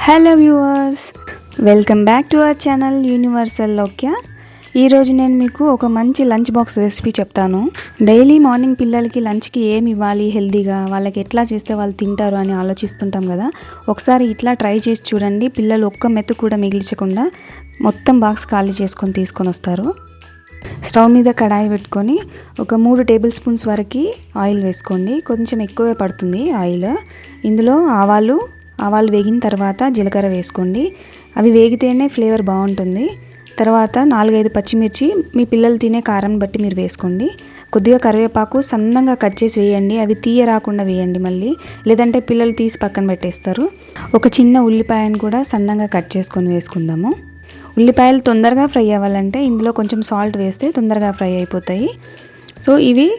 Hello viewers, welcome back to our channel universal Lokya. ఈరోజు నేను మీకు ఒక మంచి లంచ్ బాక్స్ రెసిపీ చెప్తాను. డైలీ మార్నింగ్ పిల్లలకి లంచ్కి ఏమి ఇవ్వాలి హెల్తీగా, వాళ్ళకి ఎట్లా చేస్తే వాళ్ళు తింటారు అని ఆలోచిస్తుంటాం కదా. ఒకసారి ఇట్లా ట్రై చేసి చూడండి. పిల్లలు ఒక్క మెత్తు కూడా మిగిల్చకుండా మొత్తం బాక్స్ ఖాళీ చేసుకొని తీసుకొని వస్తారు. స్టవ్ మీద కడాయి పెట్టుకొని ఒక 3 టేబుల్ స్పూన్స్ వరకు ఆయిల్ వేసుకోండి. కొంచెం ఎక్కువే పడుతుంది ఆయిల్. ఇందులో ఆవాలు వేగిన తర్వాత జీలకర్ర వేసుకోండి. అవి వేగితేనే ఫ్లేవర్ బాగుంటుంది. తర్వాత 4-5 పచ్చిమిర్చి మీ పిల్లలు తినే కారం బట్టి మీరు వేసుకోండి. కొద్దిగా కరివేపాకు సన్నంగా కట్ చేసి వేయండి. అవి తీయ రాకుండా వేయండి మళ్ళీ, లేదంటే పిల్లలు తీసి పక్కన పెట్టేస్తారు. ఒక చిన్న ఉల్లిపాయను కూడా సన్నంగా కట్ చేసుకొని వేసుకుందాము. ఉల్లిపాయలు తొందరగా ఫ్రై అవ్వాలంటే ఇందులో కొంచెం సాల్ట్ వేస్తే తొందరగా ఫ్రై అయిపోతాయి. సో ఇవి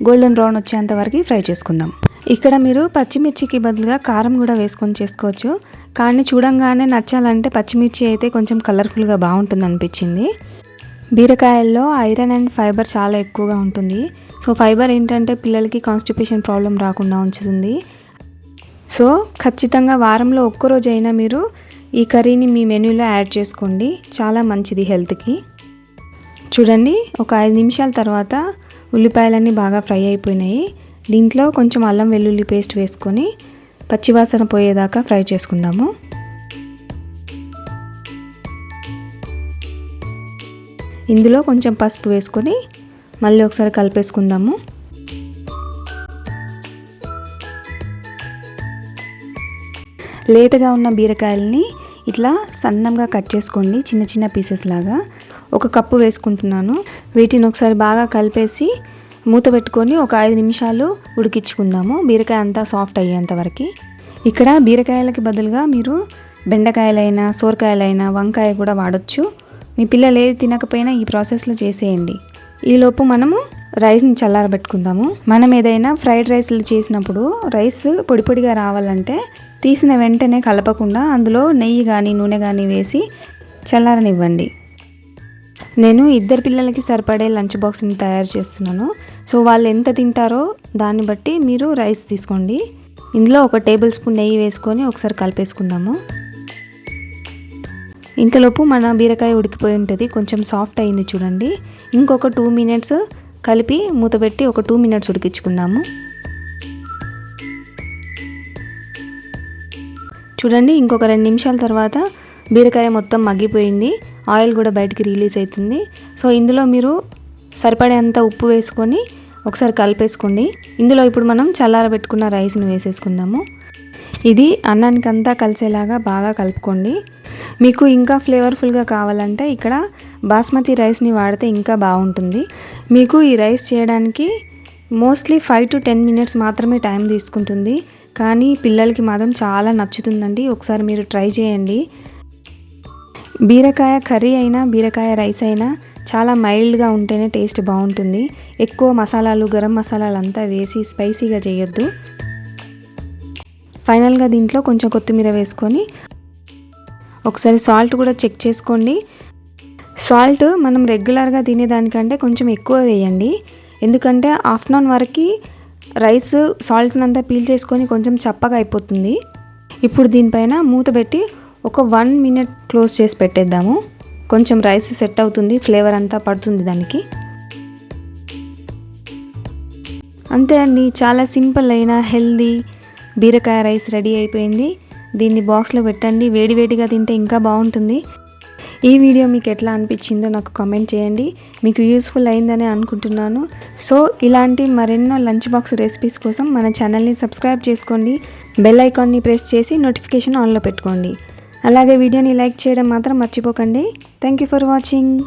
గోల్డెన్ బ్రౌన్ వచ్చేంత వరకు ఫ్రై చేసుకుందాం. ఇక్కడ మీరు పచ్చిమిర్చికి బదులుగా కారం కూడా వేసుకొని చేసుకోవచ్చు, కానీ చూడంగానే నచ్చాలంటే పచ్చిమిర్చి అయితే కొంచెం కలర్ఫుల్గా బాగుంటుంది అనిపించింది. బీరకాయల్లో ఐరన్ అండ్ ఫైబర్ చాలా ఎక్కువగా ఉంటుంది. సో ఫైబర్ ఏంటంటే పిల్లలకి కాన్స్టిపేషన్ ప్రాబ్లం రాకుండా ఉంచుతుంది. సో ఖచ్చితంగా వారంలో ఒక్కరోజు అయినా మీరు ఈ కర్రీని మీ మెనూలో యాడ్ చేసుకోండి. చాలా మంచిది హెల్త్కి. చూడండి, ఒక 5 నిమిషాల తర్వాత ఉల్లిపాయలన్నీ బాగా ఫ్రై అయిపోయినాయి. దీంట్లో కొంచెం అల్లం వెల్లుల్లి పేస్ట్ వేసుకొని పచ్చివాసన పోయేదాకా ఫ్రై చేసుకుందాము. ఇందులో కొంచెం పసుపు వేసుకొని మళ్ళీ ఒకసారి కలిపేసుకుందాము. లేతగా ఉన్న బీరకాయలని ఇట్లా సన్నంగా కట్ చేసుకోండి, చిన్న చిన్న పీసెస్ లాగా. 1 కప్పు వేసుకుంటున్నాను. వీటిని ఒకసారి బాగా కలిపేసి మూత పెట్టుకొని ఒక 5 నిమిషాలు ఉడికించుకుందాము, బీరకాయ అంతా సాఫ్ట్ అయ్యేంత వరకు. ఇక్కడ బీరకాయలకి బదులుగా మీరు బెండకాయలైనా, సోరకాయలైనా, వంకాయ కూడా వాడచ్చు. మీ పిల్లలు ఏది తినకపోయినా ఈ ప్రాసెస్లో చేసేయండి. ఈలోపు మనము రైస్ని చల్లారబెట్టుకుందాము. మనం ఏదైనా ఫ్రైడ్ రైస్లు చేసినప్పుడు రైస్ పొడి పొడిగా రావాలంటే తీసిన వెంటనే కలపకుండా అందులో నెయ్యి కానీ నూనె కానీ వేసి చల్లారనివ్వండి. నేను 2 పిల్లలకి సరిపడే లంచ్ బాక్స్ని తయారు చేస్తున్నాను. సో వాళ్ళు ఎంత తింటారో దాన్ని బట్టి మీరు రైస్ తీసుకోండి. ఇందులో 1 టేబుల్ స్పూన్ నెయ్యి వేసుకొని ఒకసారి కలిపేసుకుందాము. ఇంతలోపు మన బీరకాయ ఉడికిపోయి ఉంటుంది, కొంచెం సాఫ్ట్ అయింది చూడండి. ఇంకొక 2 మినిట్స్ కలిపి మూత పెట్టి ఒక 2 మినిట్స్ ఉడికించుకుందాము. చూడండి, ఇంకొక 2 నిమిషాల తర్వాత బీరకాయ మొత్తం మగ్గిపోయింది, ఆయిల్ కూడా బయటికి రిలీజ్ అవుతుంది. సో ఇందులో మీరు సరిపడేంత ఉప్పు వేసుకొని ఒకసారి కలిపేసుకోండి. ఇందులో ఇప్పుడు మనం చల్లారబెట్టుకున్న రైస్ని వేసేసుకుందాము. ఇది అన్నానికి అంతా కలిసేలాగా బాగా కలుపుకోండి. మీకు ఇంకా ఫ్లేవర్ఫుల్గా కావాలంటే ఇక్కడ బాస్మతి రైస్ని వాడితే ఇంకా బాగుంటుంది. మీకు ఈ రైస్ చేయడానికి మోస్ట్లీ 5 to 10 మినిట్స్ మాత్రమే టైం తీసుకుంటుంది, కానీ పిల్లలకి మాత్రం చాలా నచ్చుతుందండి. ఒకసారి మీరు ట్రై చేయండి. బీరకాయ కర్రీ అయినా బీరకాయ రైస్ అయినా చాలా మైల్డ్గా ఉంటేనే టేస్ట్ బాగుంటుంది. ఎక్కువ మసాలాలు, గరం మసాలాలు అంతా వేసి స్పైసీగా చేయొద్దు. ఫైనల్గా దీంట్లో కొంచెం కొత్తిమీర వేసుకొని ఒకసారి సాల్ట్ కూడా చెక్ చేసుకోండి. సాల్ట్ మనం రెగ్యులర్గా తినేదానికంటే కొంచెం ఎక్కువ వేయండి, ఎందుకంటే ఆఫ్టర్నూన్ వరకు రైస్ సాల్ట్ని అంతా పీల్ చేసుకొని కొంచెం చప్పగా అయిపోతుంది. ఇప్పుడు దీనిపైన మూత పెట్టి ఒక 1 మినిట్ క్లోజ్ చేసి పెట్టేద్దాము. కొంచెం రైస్ సెట్ అవుతుంది, ఫ్లేవర్ అంతా పడుతుంది దానికి. అంతే అండి, చాలా సింపుల్ అయిన హెల్దీ బీరకాయ రైస్ రెడీ అయిపోయింది. దీన్ని బాక్స్లో పెట్టండి, వేడివేడిగా తింటే ఇంకా బాగుంటుంది. ఈ వీడియో మీకు ఎట్లా అనిపించిందో నాకు కామెంట్ చేయండి. మీకు యూస్ఫుల్ అయిందని అనుకుంటున్నాను. సో ఇలాంటి మరెన్నో లంచ్ బాక్స్ రెసిపీస్ కోసం మన ఛానల్ని సబ్స్క్రైబ్ చేసుకోండి. బెల్ ఐకాన్ని ప్రెస్ చేసి నోటిఫికేషన్ ఆన్లో పెట్టుకోండి. అలాగే వీడియోని లైక్ చేయడం మాత్రం మర్చిపోకండి. Thank you for watching.